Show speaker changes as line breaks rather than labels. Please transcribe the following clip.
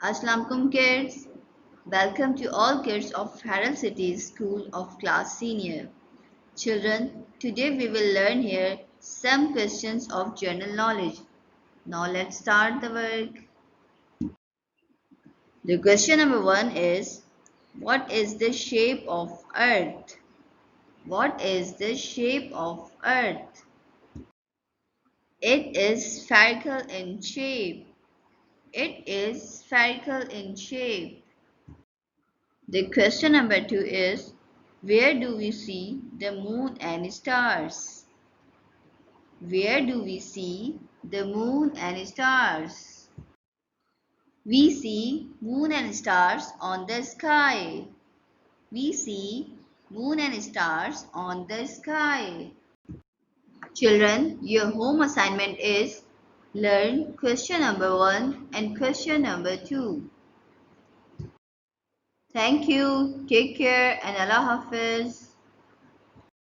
Assalamualaikum kids. Welcome to all kids of Herald City School of Class Senior. Children, today we will learn here some questions of general knowledge. Now let's start the work. The question number 1 is, what is the shape of earth? What is the shape of earth? It is spherical in shape. It is spherical in shape. The question number 2 is, where do we see the moon and stars? Where do we see the moon and stars? We see moon and stars on the sky. We see moon and stars on the sky. Children, your home assignment is learn question number 1 and question number 2. Thank you. Take care and Allah Hafiz.